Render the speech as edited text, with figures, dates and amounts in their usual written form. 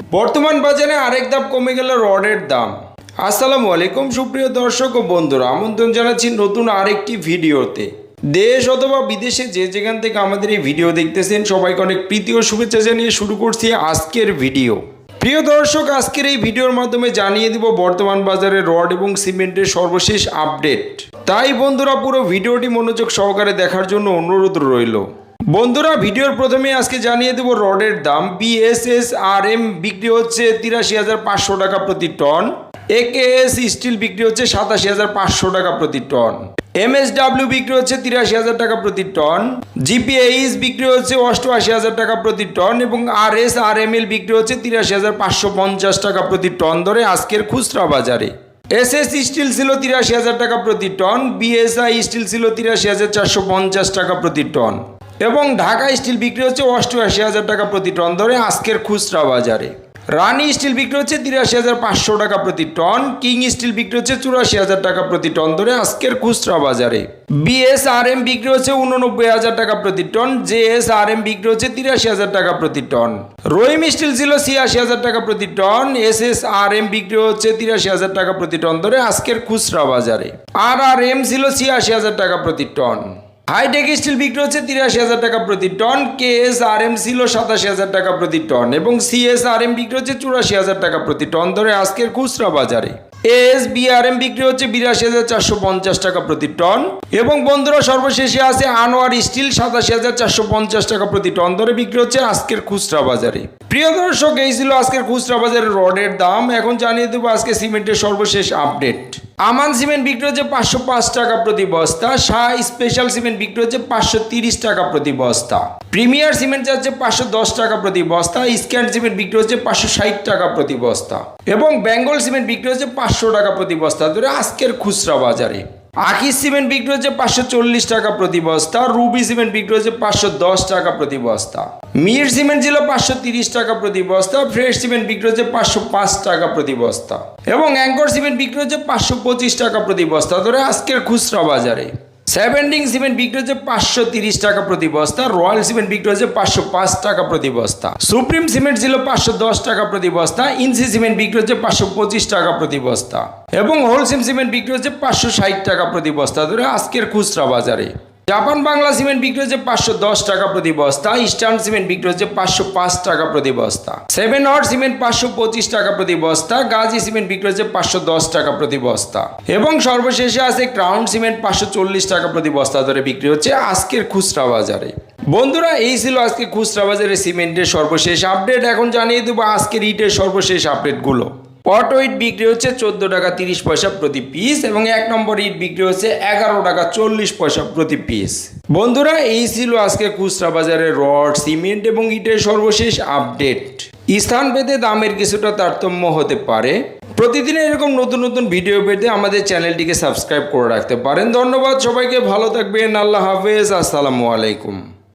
বর্তমান বাজারে আরেক ধাপ কমে গেল রডের দাম। আসসালামু আলাইকুম সুপ্রিয় দর্শক ও বন্ধুরা, আমন্ত্রণ জানাচ্ছি নতুন আরেকটি ভিডিওতে। দেশ অথবা বিদেশে যে যেখান থেকে আমাদের এই ভিডিও দেখতেছেন সবাইকে অনেক প্রীতি ও শুভেচ্ছা জানিয়ে শুরু করছি আজকের ভিডিও। প্রিয় দর্শক, আজকের এই ভিডিওর মাধ্যমে জানিয়ে দিব বর্তমান বাজারে রড এবং সিমেন্টের সর্বশেষ আপডেট। তাই বন্ধুরা পুরো ভিডিওটি মনোযোগ সহকারে দেখার জন্য অনুরোধ রইল। বন্ধুরা, ভিডিওর প্রথমে আজকে জানিয়ে দেব রডের দাম। BSSRM বিক্রি হচ্ছে ৮৩,৫০০ টাকা প্রতি টন। AKS স্টিল বিক্রি হচ্ছে ৮৭,৫০০ টাকা প্রতি টন। MSW বিক্রি হচ্ছে ৮৩,০০০ টাকা প্রতি টন। GPAIS বিক্রি হচ্ছে ৮৮,০০০ টাকা প্রতি টন এবং RSRML বিক্রি হচ্ছে ৮৩,৫৫০ টাকা প্রতি টন ধরে আজকের খুচরা বাজারে। SS স্টিল ছিল ৮৩,০০০ টাকা প্রতি টন। BSI স্টিল ছিল ৮৩,৪৫০ টাকা প্রতি টন এবং ঢাকা স্টিল বিক্রি হচ্ছে ৮৮,০০০ টাকা প্রতি টন ধরে আজকের খুচরা বাজারে। রানি স্টিল বিক্রি হচ্ছে ৮৩,৫০০ টাকা প্রতি টন। কিং স্টিল বিক্রি হচ্ছে ৮৪,০০০ টাকা প্রতি টন ধরে আজকের খুচরা বাজারে। BSRM বিক্রি হচ্ছে ৮৯,০০০ টাকা প্রতি টন। JSRM বিক্রি হচ্ছে ৮৩,০০০ টাকা প্রতি টন। রহিম স্টিল ছিল ৮৬,০০০ টাকা প্রতি টন। SSRM বিক্রি হচ্ছে ৮৩,০০০ টাকা প্রতি টন ধরে আজকের খুচরা বাজারে। RRM ছিল ৮৬,০০০ টাকা প্রতি টন। হাইটেক স্টিল বিক্রি হচ্ছে ৮৩,০০০ টাকা প্রতি টন। KSRM ছিল ৮৭,০০০ টাকা প্রতি টন এবং CSRM বিক্রি হচ্ছে ৮৪,০০০ টাকা প্রতি টন ধরে আজকের খুচরা বাজারে। ASBRM বিক্রি হচ্ছে ৮২,৪৫০ টাকা প্রতি টন এবং বন্ধুরা সর্বশেষে আছে আনোয়ার স্টিল ৮৭,৪৫০ টাকা প্রতি টন ধরে বিক্রি হচ্ছে আজকের খুচরা বাজারে। প্রিয় দর্শক, এই ছিল আজকের খুচরা বাজারে রডের দাম। এখন জানিয়ে দেবো আজকে সিমেন্টের সর্বশেষ আপডেট। আমান সিমেন্ট বিক্রি হচ্ছে ৫০৫ টাকা প্রতি বস্তা। শাহ স্পেশাল সিমেন্ট বিক্রি হচ্ছে ৫৩০ টাকা প্রতি বস্তা। প্রিমিয়ার সিমেন্ট যাচ্ছে ৫১০ টাকা প্রতি বস্তা। স্ক্যান্ড সিমেন্ট বিক্রি হচ্ছে ৫৬০ টাকা প্রতি বস্তা এবং বেঙ্গল সিমেন্ট বিক্রি হচ্ছে ৫০০ টাকা প্রতি বস্তা ধরে আজকের খুচরা বাজারে। আকিস সিমেন্ট বিক্রি হচ্ছে ৫৪০ টাকা প্রতি বস্তা। রুবি সিমেন্ট বিক্রি হচ্ছে ৫১০ টাকা প্রতি বস্তা। মির সিমেন্ট ছিল ৫৩০ টাকা প্রতি বস্তা। ফ্রেশ সিমেন্ট বিক্রি হচ্ছে ৫০৫ টাকা প্রতি বস্তা এবং অ্যাঙ্কর সিমেন্ট বিক্রি হচ্ছে ৫২৫ টাকা প্রতি বস্তা ধরে আজকের খুচরা বাজারে। সেভেন্টিং সিমেন্ট বিক্রি হচ্ছে ৫৩০ টাকা প্রতি বস্তা। রয়্যাল সিমেন্ট বিক্রি হচ্ছে ৫০৫ টাকা প্রতি বস্তা। সুপ্রিম সিমেন্ট ছিল ৫১০ টাকা প্রতি বস্তা। ইনসি সিমেন্ট বিক্রি হচ্ছে ৫২৫ টাকা প্রতি বস্তা এবং হোলসেম সিমেন্ট বিক্রি হচ্ছে ৫৬০ টাকা প্রতি বস্তা ধরে আজকের খুচরা বাজারে। জাপান বাংলা সিমেন্ট বিক্রি হচ্ছে ৫১০ টাকা প্রতি বস্তা। ইস্টার্ন সিমেন্ট বিক্রি হচ্ছে ৫০৫ টাকা প্রতি বস্তা। সেভেন হট সিমেন্ট ৫২৫ টাকা প্রতি বস্তা। গাজী সিমেন্ট বিক্রি হচ্ছে ৫১০ টাকা প্রতি বস্তা এবং সর্বশেষে আছে ক্রাউন সিমেন্ট ৫৪০ টাকা প্রতি বস্তা ধরে বিক্রি হচ্ছে আজকের খুচরা বাজারে। বন্ধুরা, এই ছিল আজকে খুচরা বাজারে সিমেন্টের সর্বশেষ আপডেট। এখন জানিয়ে দেবো আজকের ইটের সর্বশেষ আপডেটগুলো। অটো ইট বিক্রি হচ্ছে ১৪ টাকা ৩০ পয়সা প্রতি পিস এবং ১ নম্বর ইট বিক্রি হচ্ছে ১১ টাকা ৪০ পয়সা প্রতি পিস। বন্ধুরা, এই ছিল আজকে খুচরা বাজারে রড, সিমেন্ট এবং ইটের সর্বশেষ আপডেট। স্থান ভেদে দামের কিছুটা তারতম্য হতে পারে। প্রতিদিন এরকম নতুন নতুন ভিডিও পেতে আমাদের চ্যানেলটিকে সাবস্ক্রাইব করে রাখতে পারেন। ধন্যবাদ সবাইকে, ভালো থাকবেন। আল্লাহ হাফেজ, আসসালামু আলাইকুম।